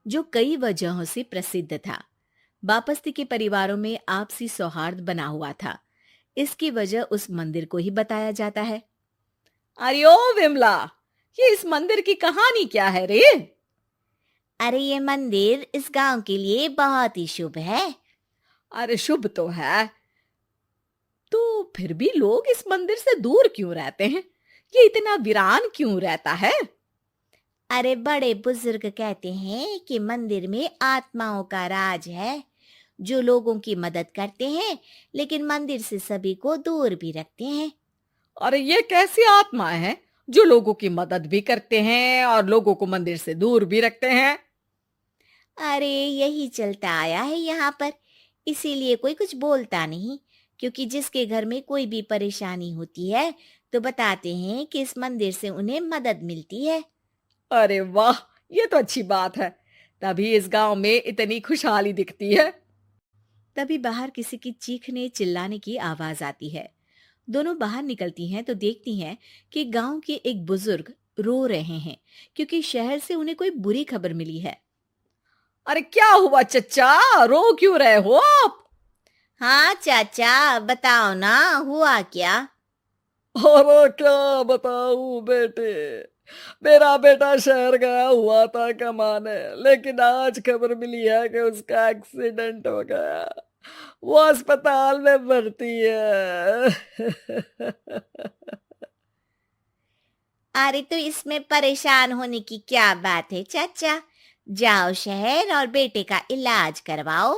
जो कई वजहों से प्रसिद्ध था। वापस्ती के परिवारों में आपसी सौहार्द बना हुआ था। इसकी वजह उस मंदिर को ही बताया जाता है। अरे ओ विमला, ये इस मंदिर की कहानी क्या है रे? अरे ये मंदिर इस गांव के लिए बहुत ही शुभ है। अरे शुभ तो है, तो फिर भी लोग इस मंदिर से दूर क्यों रहते हैं? ये इतना वीरान क्यों रहता है? अरे बड़े बुजुर्ग कहते हैं कि मंदिर में आत्माओं का राज है, जो लोगों की मदद करते हैं, लेकिन मंदिर से सभी को दूर भी रखते हैं। अरे ये कैसी आत्माएं हैं जो लोगों की मदद भी करते हैं और लोगों को मंदिर से दूर भी रखते हैं? अरे यही चलता आया है यहाँ पर, इसीलिए कोई कुछ बोलता नहीं, क्योंकि जिसके घर में कोई भी परेशानी होती है तो बताते हैं कि इस मंदिर से उन्हें मदद मिलती है। अरे वाह, ये तो अच्छी बात है। तभी इस गांव में इतनी खुशहाली दिखती है। तभी बाहर किसी की चीखने चिल्लाने की आवाज आती है। दोनों बाहर निकलती हैं तो देखती हैं कि गांव के एक बुजुर्ग रो रहे हैं, क्योंकि शहर से उन्हें कोई बुरी खबर मिली है। अरे क्या हुआ चच्चा, रो क्यों रहे हो आप? हाँ चाचा, बताओ ना, हुआ क्या? अरे क्या बताऊं बेटे, मेरा बेटा शहर गया हुआ था कमाने, लेकिन आज खबर मिली है कि उसका एक्सीडेंट हो गया। वो अस्पताल में भर्ती है। अरे तो इसमें परेशान होने की क्या बात है चाचा, जाओ शहर और बेटे का इलाज करवाओ।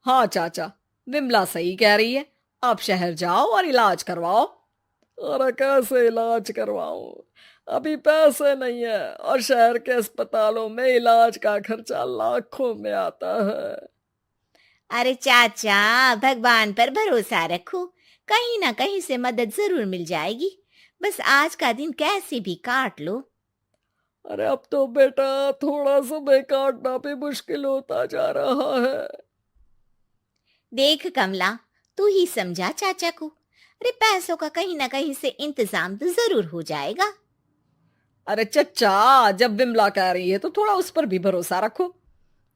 हाँ चाचा, विमला सही कह रही है। आप शहर जाओ और इलाज करवाओ। अरे कैसे इलाज करवाऊं, अभी पैसे नहीं है और शहर के अस्पतालों में इलाज का खर्चा लाखों में आता है। अरे चाचा, भगवान पर भरोसा रखो, कहीं ना कहीं से मदद जरूर मिल जाएगी। बस आज का दिन कैसे भी काट लो। अरे अब तो बेटा थोड़ा समय काटना भी मुश्किल होता जा रहा है। देख कमला, तू ही समझा चाचा को। अरे पैसों का कहीं ना कहीं से इंतजाम तो जरूर हो जाएगा। अरे चच्चा, जब विमला कह रही है तो थोड़ा उस पर भी भरोसा रखो।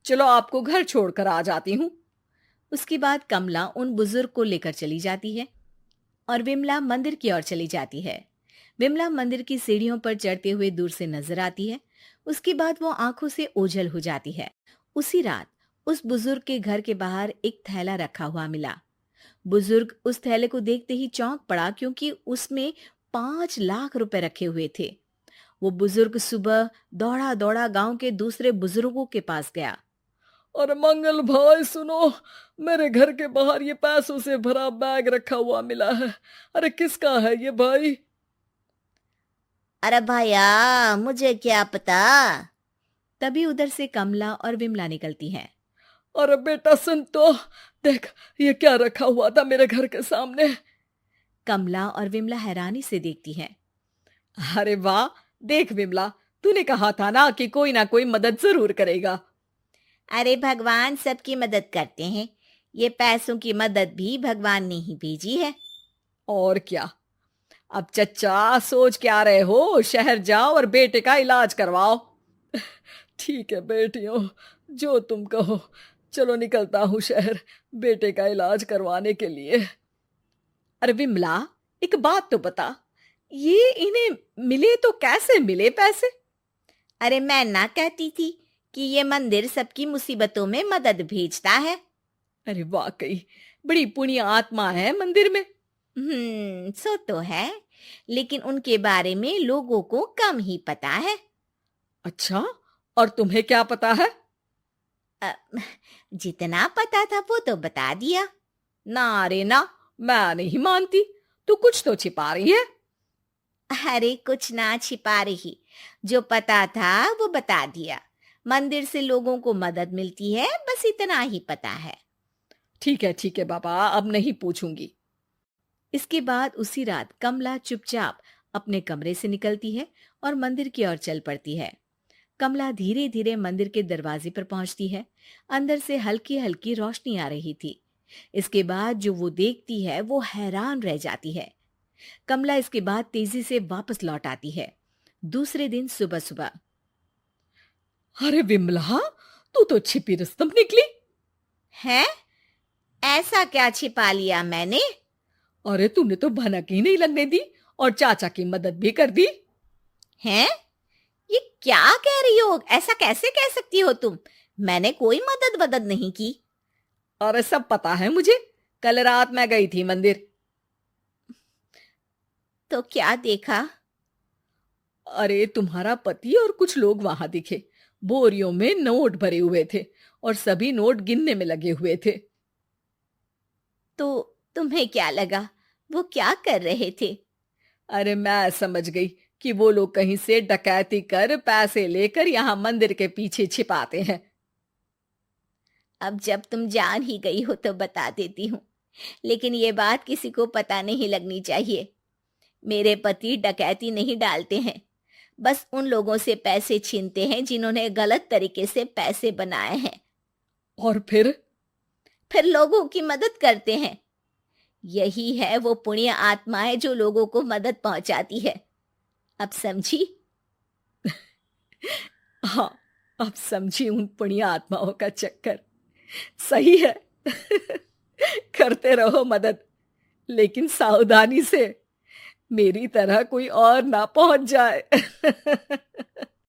चलो आपको घर छोड़कर आ जाती हूँ। उसके बाद कमला उन बुजुर्ग को लेकर चली जाती है और विमला मंदिर की ओर चली जाती है। विमला मंदिर की सीढ़ियों पर चढ़ते हुए दूर से नजर आती है। उसके बाद वो आंखों से ओझल हो जाती है। उसी रात उस बुजुर्ग के घर के बाहर एक थैला रखा हुआ मिला। बुजुर्ग उस थैले को देखते ही चौंक पड़ा, क्योंकि उसमें 5 लाख रुपए रखे हुए थे। वो बुजुर्ग सुबह दौड़ा दौड़ा गांव के दूसरे बुजुर्गों के पास गया। अरे मंगल भाई सुनो, मेरे घर के बाहर ये पैसों से भरा बैग रखा हुआ मिला है। अरे किसका है ये भाई? अरे भैया, मुझे क्या पता। तभी उधर से कमला और विमला निकलती हैं। अरे बेटा सुन तो, देख ये क्या रखा हुआ था मेरे घर के सामने। कमला और विमला हैरानी से देखती हैं। अरे वाह, देख विमला, तूने कहा था ना कोई मदद जरूर करेगा। अरे भगवान सबकी मदद करते हैं, ये पैसों की मदद भी भगवान ने ही भेजी है। और क्या। अब चच्चा सोच क्या रहे हो, शहर जाओ और बेटे का इलाज करवाओ। ठीक है बेटियों, जो तुम कहो। चलो निकलता हूँ शहर बेटे का इलाज करवाने के लिए। अरे विमला, एक बात तो बता, ये इन्हें मिले तो कैसे मिले पैसे? अरे मैं ना कहती थी कि ये मंदिर सबकी मुसीबतों में मदद भेजता है। अरे वाकई बड़ी पुण्य आत्मा है मंदिर में। सो तो है, लेकिन उनके बारे में लोगों को कम ही पता है। अच्छा, और तुम्हें क्या पता है? अ, जितना पता था वो तो बता दिया। ना रे ना, मैं नहीं मानती। तू कुछ तो छिपा रही है। अरे कुछ ना छिपा रही, जो पता था वो बता दिया। मंदिर से लोगों को मदद मिलती है, बस इतना ही पता है। ठीक है बाबा, अब नहीं पूछूंगी। इसके बाद उसी रात कमला चुपचाप अपने कमरे से निकलती है और मंदिर की ओर चल पड़ती है। कमला धीरे धीरे मंदिर के दरवाजे पर पहुंचती है। अंदर से हल्की हल्की रोशनी आ रही थी। इसके बाद जो वो देखती है वो हैरान रह जाती है। कमला इसके बाद तेजी से वापस लौट आती है। दूसरे दिन सुबह सुबह। अरे विमला, तू तो छिपी रुस्तम निकली। है? ऐसा क्या छिपा लिया मैंने? अरे तूने तो भनक ही नहीं लगने दी और चाचा की मदद भी कर दी। हैं? ये क्या कह रही हो? ऐसा कैसे कह सकती हो तुम? मैंने कोई मदद वदद नहीं की। अरे सब पता है मुझे, कल रात मैं गई थी मंदिर। तो क्या देखा? अरे तुम्हारा पति और कुछ लोग वहां दिखे, बोरियों में नोट भरे हुए थे और सभी नोट गिनने में लगे हुए थे। तो तुम्हें क्या लगा? वो क्या कर रहे थे? अरे मैं समझ गई कि वो लोग कहीं से डकैती कर पैसे लेकर यहाँ मंदिर के पीछे छिपाते हैं। अब जब तुम जान ही गई हो तो बता देती हूँ, लेकिन ये बात किसी को पता नहीं लगनी चाहिए। मेरे पति डकैती नहीं डालते हैं, बस उन लोगों से पैसे छीनते हैं जिन्होंने गलत तरीके से पैसे बनाए हैं। और फिर लोगों की मदद करते हैं। यही है वो पुण्य आत्माएं जो लोगों को मदद पहुंचाती है। अब समझी? हाँ, अब समझी उन पुण्य आत्माओं का चक्कर। सही है। करते रहो मदद, लेकिन सावधानी से, मेरी तरह कोई और ना पहुंच जाए।